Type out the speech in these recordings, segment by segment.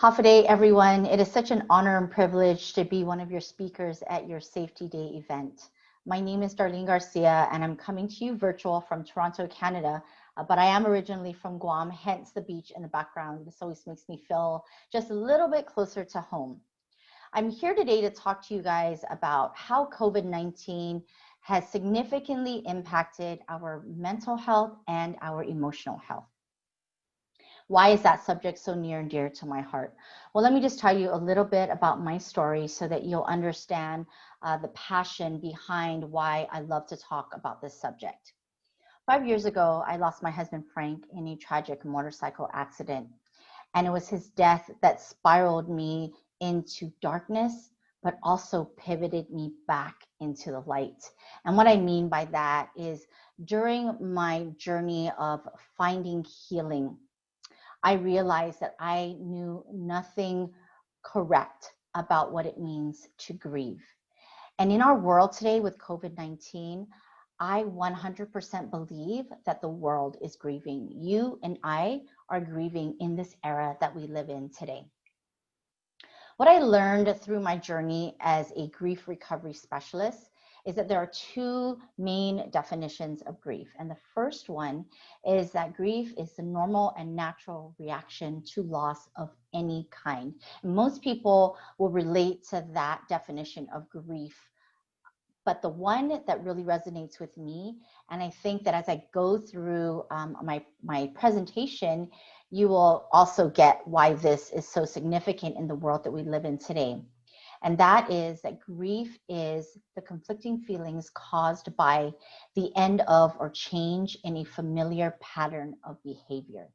Hafa everyone. It is such an honor and privilege to be one of your speakers at your Safety Day event. My name is Darlene Garcia, and I'm coming to you virtual from Toronto, Canada, but I am originally from Guam, hence the beach in the background. This always makes me feel just a little bit closer to home. I'm here today to talk to you guys about how COVID-19 has significantly impacted our mental health and our emotional health. Why is that subject so near and dear to my heart? Well, let me just tell you a little bit about my story so that you'll understand the passion behind why I love to talk about this subject. 5 years ago, I lost my husband Frank in a tragic motorcycle accident. And it was his death that spiraled me into darkness, but also pivoted me back into the light. And what I mean by that is during my journey of finding healing, I realized that I knew nothing correct about what it means to grieve. And in our world today with COVID-19, I 100% believe that the world is grieving. You and I are grieving in this era that we live in today. What I learned through my journey as a grief recovery specialist is that there are two main definitions of grief. And the first one is that grief is the normal and natural reaction to loss of any kind. And most people will relate to that definition of grief. But the one that really resonates with me, and I think that as I go through my presentation, you will also get why this is so significant in the world that we live in today. And that is that grief is the conflicting feelings caused by the end of or change in a familiar pattern of behavior.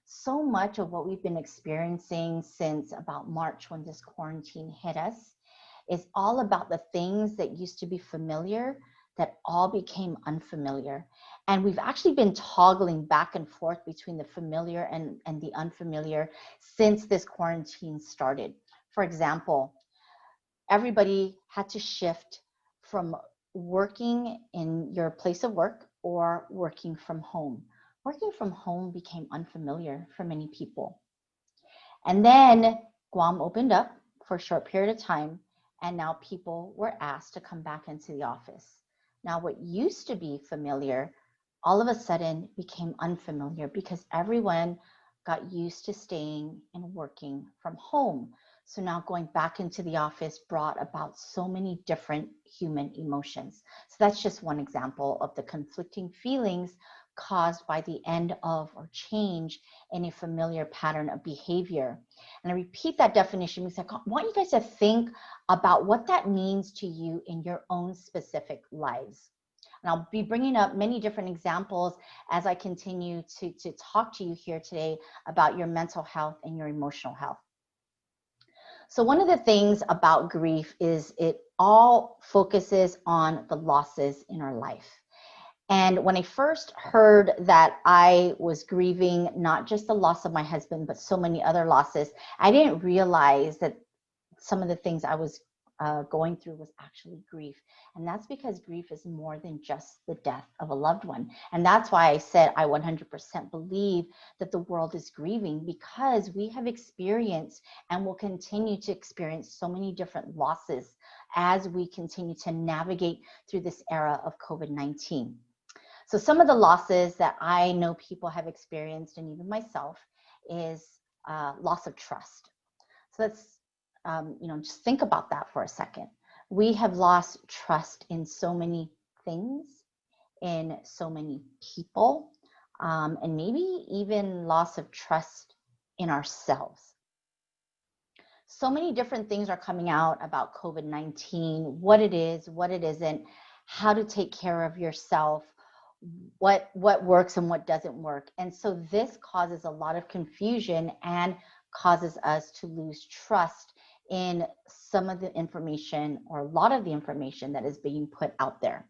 So much of what we've been experiencing since about March when this quarantine hit us is all about the things that used to be familiar that all became unfamiliar. And we've actually been toggling back and forth between the familiar and the unfamiliar since this quarantine started. For example, everybody had to shift from working in your place of work or working from home. Working from home became unfamiliar for many people. And then Guam opened up for a short period of time, and now people were asked to come back into the office. Now, what used to be familiar all of a sudden became unfamiliar because everyone got used to staying and working from home. So now going back into the office brought about so many different human emotions. So that's just one example of the conflicting feelings caused by the end of or change in a familiar pattern of behavior. And I repeat that definition because I want you guys to think about what that means to you in your own specific lives. And I'll be bringing up many different examples as I continue to talk to you here today about your mental health and your emotional health. So one of the things about grief is it all focuses on the losses in our life. And when I first heard that I was grieving not just the loss of my husband, but so many other losses, I didn't realize that some of the things I was going through was actually grief. And that's because grief is more than just the death of a loved one. And that's why I said I 100% believe that the world is grieving, because we have experienced and will continue to experience so many different losses as we continue to navigate through this era of COVID-19. So some of the losses that I know people have experienced, and even myself, is loss of trust. So that's just think about that for a second. We have lost trust in so many things, in so many people, and maybe even loss of trust in ourselves. So many different things are coming out about COVID-19, what it is, what it isn't, how to take care of yourself, what works and what doesn't work. And so this causes a lot of confusion and causes us to lose trust in some of the information, or a lot of the information that is being put out there.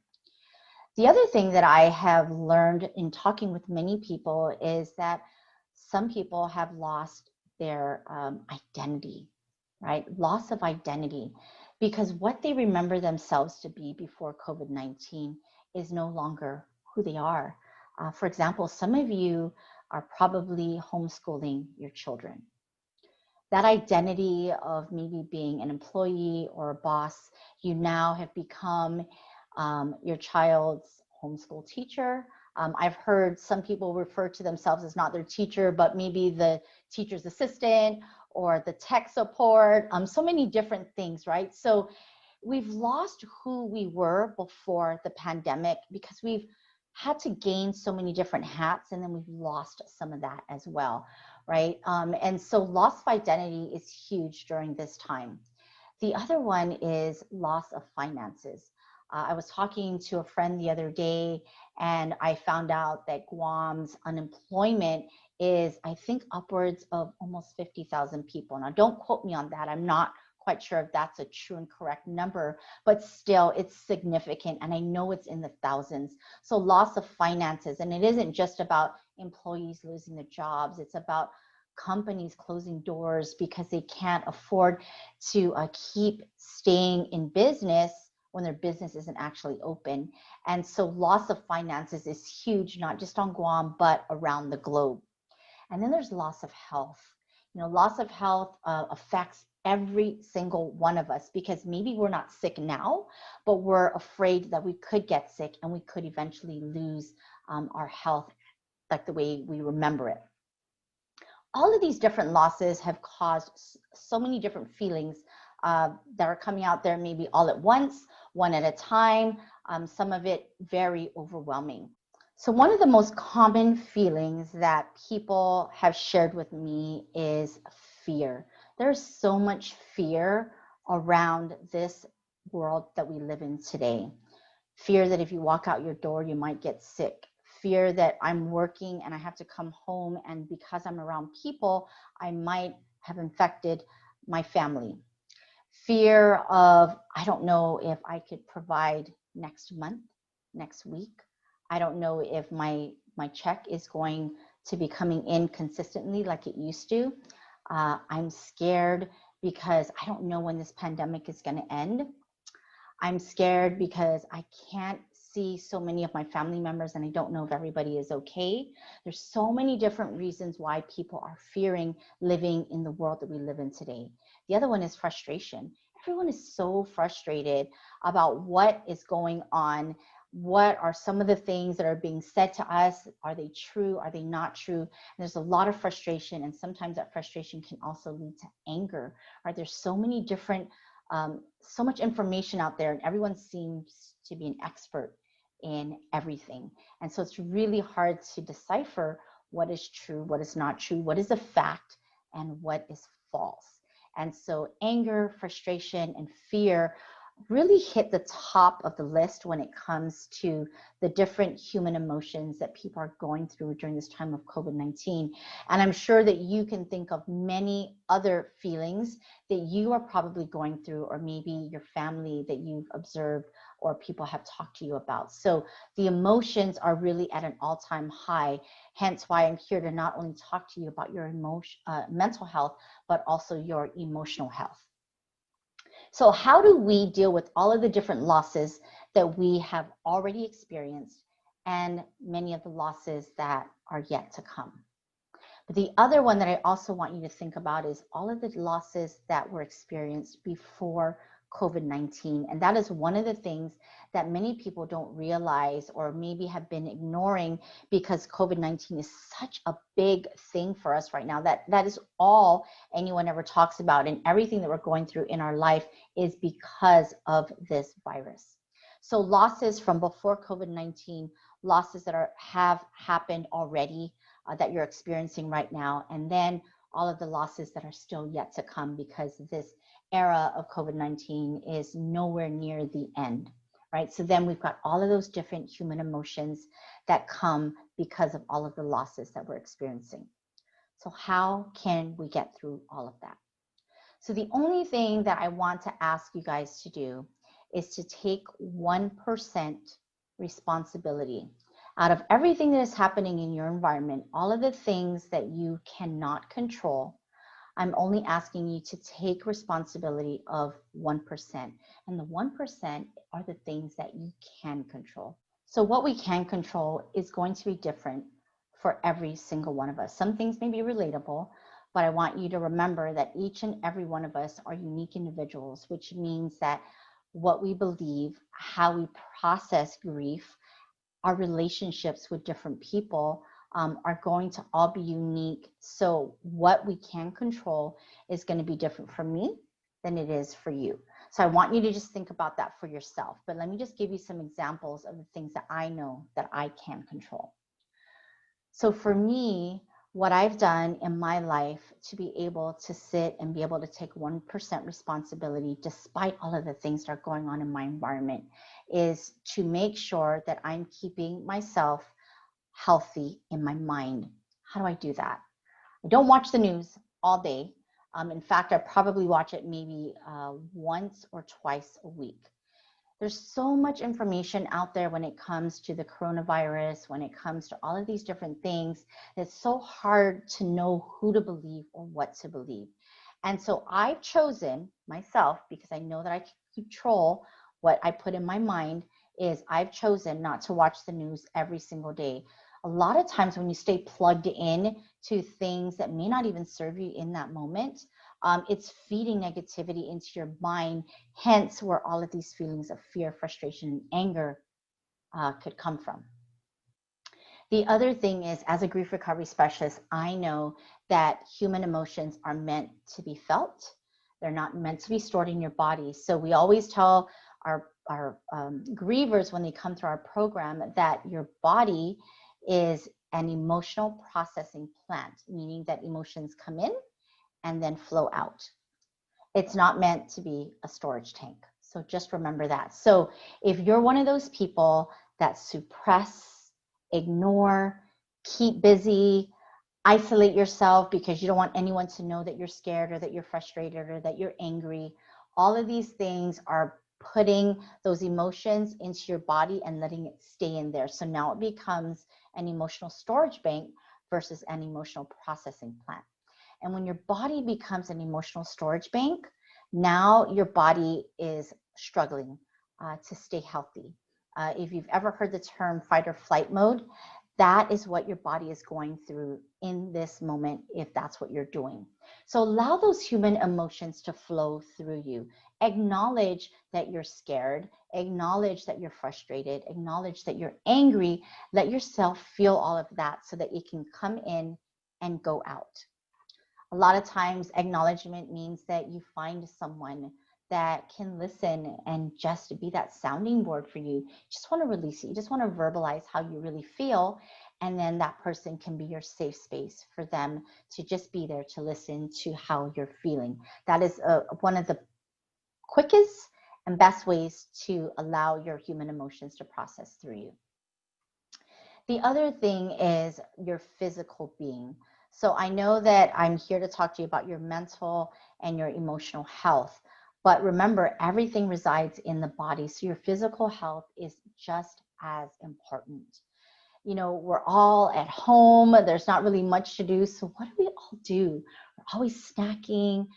The other thing that I have learned in talking with many people is that some people have lost their identity, right? Loss of identity, because what they remember themselves to be before COVID-19 is no longer who they are. For example, some of you are probably homeschooling your children. that identity of maybe being an employee or a boss, you now have become your child's homeschool teacher. I've heard some people refer to themselves as not their teacher, but maybe the teacher's assistant or the tech support, so many different things, right? So we've lost who we were before the pandemic because we've had to gain so many different hats, and then we've lost some of that as well, right? And so loss of identity is huge during this time. The other one is loss of finances. I was talking to a friend the other day, and I found out that Guam's unemployment is, I think, upwards of almost 50,000 people. Now, don't quote me on that. I'm not quite sure if that's a true and correct number, but still it's significant, and I know it's in the thousands. So loss of finances, and it isn't just about employees losing their jobs, it's about companies closing doors because they can't afford to keep staying in business when their business isn't actually open. And so loss of finances is huge, not just on Guam, but around the globe. And then there's loss of health. You know, loss of health affects every single one of us because maybe we're not sick now, but we're afraid that we could get sick and we could eventually lose our health like the way we remember it. All of these different losses have caused so many different feelings that are coming out there, maybe all at once, one at a time, some of it very overwhelming. So one of the most common feelings that people have shared with me is fear. There's so much fear around this world that we live in today. Fear that if you walk out your door, you might get sick. Fear that I'm working and I have to come home, and because I'm around people, I might have infected my family. Fear of, I don't know if I could provide next month, next week. I don't know if my check is going to be coming in consistently like it used to. I'm scared because I don't know when this pandemic is going to end. I'm scared because I can't see so many of my family members and I don't know if everybody is okay. There's so many different reasons why people are fearing living in the world that we live in today. The other one is frustration. Everyone is so frustrated about what is going on. What are some of the things that are being said to us? Are they true? Are they not true? And there's a lot of frustration, and sometimes that frustration can also lead to anger. Right? There's so many different so much information out there, and everyone seems to be an expert in everything. And so it's really hard to decipher what is true, what is not true, what is a fact, and what is false. And so anger, frustration, and fear really hit the top of the list when it comes to the different human emotions that people are going through during this time of COVID-19. And I'm sure that you can think of many other feelings that you are probably going through, or maybe your family that you've observed or people have talked to you about. So the emotions are really at an all-time high, hence why I'm here to not only talk to you about your mental health, but also your emotional health. So how do we deal with all of the different losses that we have already experienced and many of the losses that are yet to come? But the other one that I also want you to think about is all of the losses that were experienced before COVID-19. And that is one of the things that many people don't realize or maybe have been ignoring, because COVID-19 is such a big thing for us right now. That is all anyone ever talks about, and everything that we're going through in our life is because of this virus. So losses from before COVID-19, losses that have happened already, that you're experiencing right now, and then all of the losses that are still yet to come, because this era of COVID-19 is nowhere near the end, right? So then we've got all of those different human emotions that come because of all of the losses that we're experiencing. So how can we get through all of that? So the only thing that I want to ask you guys to do is to take 1% responsibility. Out of everything that is happening in your environment, all of the things that you cannot control, I'm only asking you to take responsibility of 1%. And the 1% are the things that you can control. So what we can control is going to be different for every single one of us. Some things may be relatable, but I want you to remember that each and every one of us are unique individuals, which means that what we believe, how we process grief, our relationships with different people are going to all be unique. So what we can control is going to be different for me than it is for you. So I want you to just think about that for yourself. But let me just give you some examples of the things that I know that I can control. So for me, what I've done in my life to be able to sit and be able to take 1% responsibility despite all of the things that are going on in my environment is to make sure that I'm keeping myself healthy in my mind. How do I do that? I don't watch the news all day. In fact, I probably watch it maybe once or twice a week. There's so much information out there when it comes to the coronavirus, when it comes to all of these different things. It's so hard to know who to believe or what to believe. And so I've chosen myself, because I know that I can control what I put in my mind, is I've chosen not to watch the news every single day. A lot of times when you stay plugged in to things that may not even serve you in that moment, it's feeding negativity into your mind, hence where all of these feelings of fear, frustration, and anger could come from. The other thing is, as a grief recovery specialist, I know that human emotions are meant to be felt. They're not meant to be stored in your body. So we always tell our grievers when they come through our program that your body is an emotional processing plant, meaning that emotions come in and then flow out. It's not meant to be a storage tank. So just remember that. So if you're one of those people that suppress, ignore, keep busy, isolate yourself because you don't want anyone to know that you're scared or that you're frustrated or that you're angry, all of these things are putting those emotions into your body and letting it stay in there. So now it becomes an emotional storage bank versus an emotional processing plant. And when your body becomes an emotional storage bank, now your body is struggling to stay healthy. If you've ever heard the term fight or flight mode, that is what your body is going through in this moment if that's what you're doing. So allow those human emotions to flow through you. Acknowledge that you're scared. Acknowledge that you're frustrated. Acknowledge that you're angry. Let yourself feel all of that so that it can come in and go out. A lot of times acknowledgement means that you find someone that can listen and just be that sounding board for you. You just want to release it. You just want to verbalize how you really feel. And then that person can be your safe space for them to just be there to listen to how you're feeling. That is one of the quickest and best ways to allow your human emotions to process through you. The other thing is your physical being. So I know that I'm here to talk to you about your mental and your emotional health, but remember, everything resides in the body. So your physical health is just as important. You know, we're all at home. There's not really much to do. So what do we all do? We're always snacking,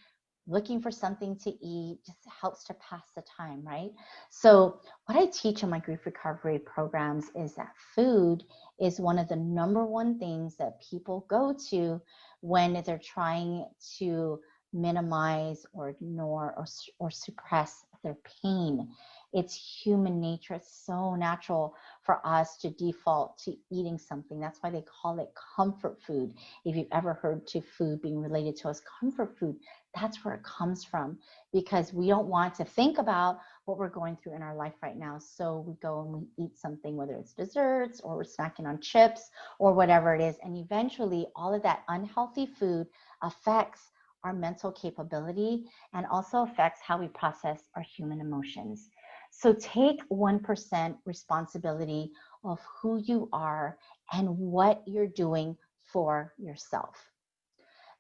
looking for something to eat, just helps to pass the time, right? So what I teach in my grief recovery programs is that food is one of the number one things that people go to when they're trying to minimize or ignore or suppress their pain. It's human nature. It's so natural for us to default to eating something. That's why they call it comfort food. If you've ever heard to food being related to as comfort food, that's where it comes from, because we don't want to think about what we're going through in our life right now. So we go and we eat something, whether it's desserts or we're snacking on chips or whatever it is. And eventually all of that unhealthy food affects our mental capability and also affects how we process our human emotions. So take 1% responsibility of who you are and what you're doing for yourself.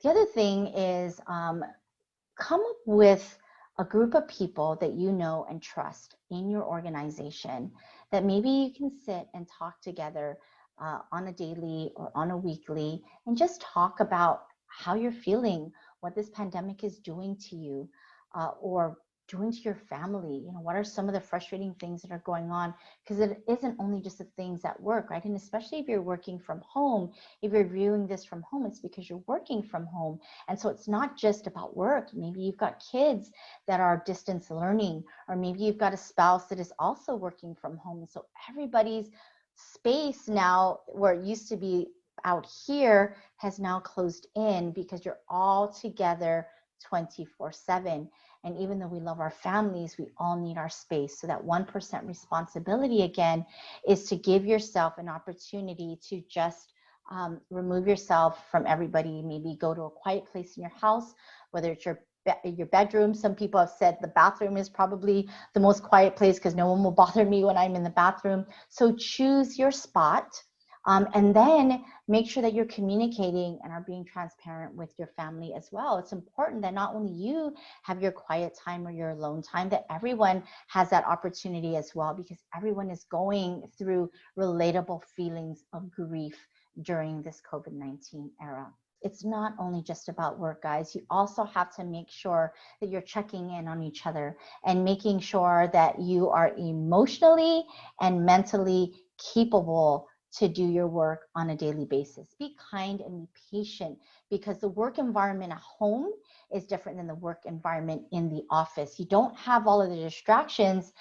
The other thing is come up with a group of people that you know and trust in your organization that maybe you can sit and talk together on a daily or on a weekly and just talk about how you're feeling, what this pandemic is doing to you, or doing to your family? What are some of the frustrating things that are going on? Because it isn't only just the things at work, right? And especially if you're working from home, if you're viewing this from home, it's because you're working from home. And so it's not just about work. Maybe you've got kids that are distance learning, or maybe you've got a spouse that is also working from home. So everybody's space now, where it used to be out here, has now closed in because you're all together 24/7. And even though we love our families, we all need our space. So that 1% responsibility, again, is to give yourself an opportunity to just remove yourself from everybody. Maybe go to a quiet place in your house, whether it's your bedroom. Some people have said the bathroom is probably the most quiet place because no one will bother me when I'm in the bathroom. So choose your spot. And then make sure that you're communicating and are being transparent with your family as well. It's important that not only you have your quiet time or your alone time, that everyone has that opportunity as well, because everyone is going through relatable feelings of grief during this COVID-19 era. It's not only just about work, guys. You also have to make sure that you're checking in on each other and making sure that you are emotionally and mentally capable to do your work on a daily basis. Be kind and be patient, because the work environment at home is different than the work environment in the office. You don't have all of the distractions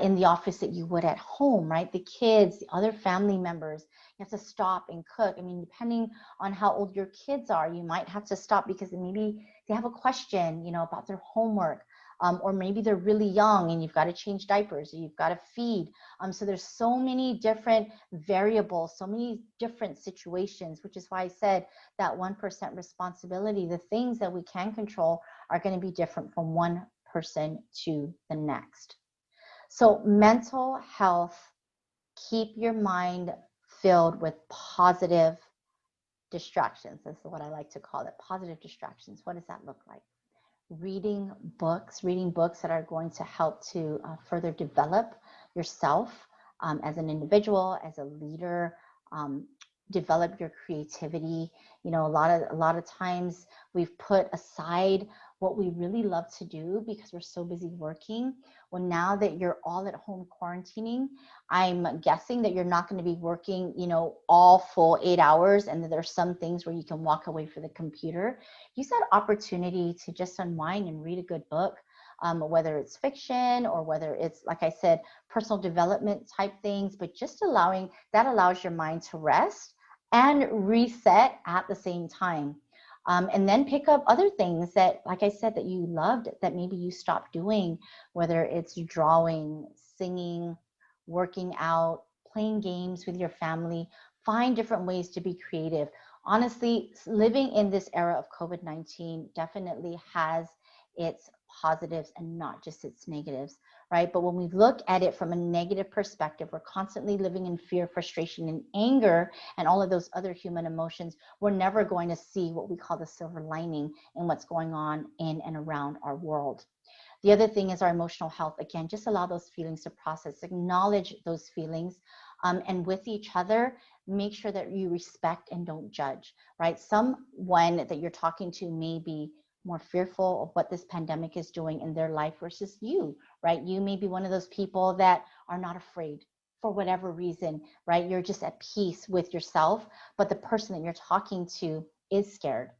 in the office that you would at home, right? The kids, the other family members, you have to stop and cook. I mean, depending on how old your kids are, you might have to stop because maybe they have a question, about their homework. Or maybe they're really young and you've got to change diapers, or you've got to feed. So there's so many different variables, so many different situations, which is why I said that 1% responsibility. The things that we can control are going to be different from one person to the next. So mental health, keep your mind filled with positive distractions. This is what I like to call it, positive distractions. What does that look like? Reading books that are going to help to further develop yourself as an individual, as a leader, develop your creativity. A lot of times we've put aside what we really love to do because we're so busy working. Well, now that you're all at home quarantining, I'm guessing that you're not going to be working, all full 8 hours, and that there's some things where you can walk away from the computer. Use that opportunity to just unwind and read a good book, whether it's fiction or whether it's, like I said, personal development type things, but just allows your mind to rest and reset at the same time. And then pick up other things that, like I said, that you loved that maybe you stopped doing, whether it's drawing, singing, working out, playing games with your family. Find different ways to be creative. Honestly, living in this era of COVID-19 definitely has its positives and not just its negatives, right? But when we look at it from a negative perspective, we're constantly living in fear, frustration, and anger, and all of those other human emotions. We're never going to see what we call the silver lining in what's going on in and around our world. The other thing is our emotional health. Again, just allow those feelings to process, acknowledge those feelings, and with each other, make sure that you respect and don't judge, right? Someone that you're talking to may be more fearful of what this pandemic is doing in their life versus you, right? You may be one of those people that are not afraid for whatever reason, right? You're just at peace with yourself, but the person that you're talking to is scared.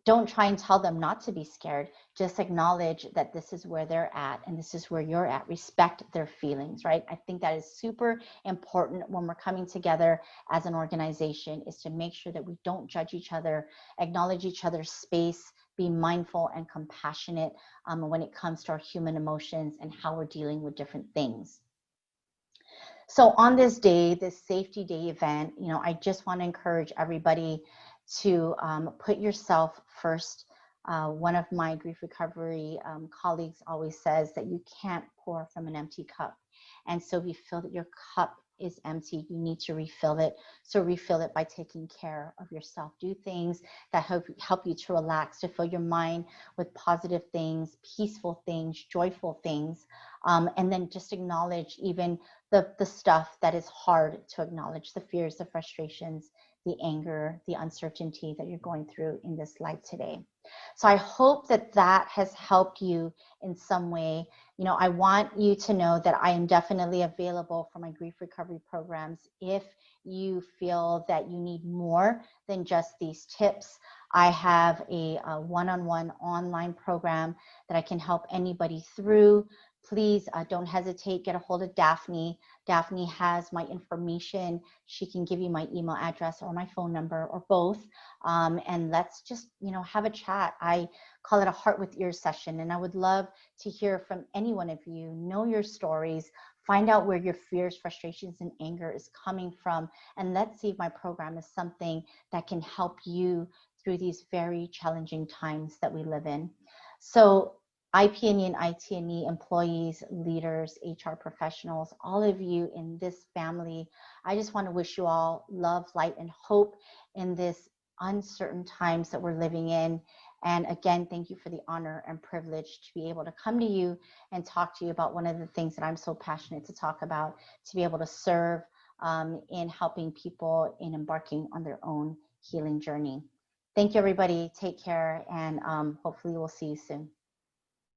Don't try and tell them not to be scared. Just acknowledge that this is where they're at and this is where you're at. Respect their feelings, right? I think that is super important when we're coming together as an organization, is to make sure that we don't judge each other, acknowledge each other's space, be mindful and compassionate when it comes to our human emotions and how we're dealing with different things. So on this day, this safety day event, I just want to encourage everybody to put yourself first. One of my grief recovery colleagues always says that you can't pour from an empty cup. And so if you feel that your cup is empty, you need to refill it. So refill it by taking care of yourself. Do things that help you to relax, to fill your mind with positive things, peaceful things, joyful things. And then just acknowledge even the stuff that is hard to acknowledge, the fears, the frustrations, the anger, the uncertainty that you're going through in this life today. So I hope that that has helped you in some way. You know, I want you to know that I am definitely available for my grief recovery programs. If you feel that you need more than just these tips, I have a one-on-one online program that I can help anybody through. Please don't hesitate, get a hold of Daphne. Daphne has my information. She can give you my email address or my phone number or both. And let's just, you know, have a chat. I call it a heart with ears session. And I would love to hear from any one of you, know your stories, find out where your fears, frustrations, and anger is coming from. And let's see if my program is something that can help you through these very challenging times that we live in. So IP&E and IT&E employees, leaders, HR professionals, all of you in this family, I just want to wish you all love, light, and hope in this uncertain times that we're living in. And again, thank you for the honor and privilege to be able to come to you and talk to you about one of the things that I'm so passionate to talk about, to be able to serve in helping people in embarking on their own healing journey. Thank you, everybody. Take care, and hopefully we'll see you soon.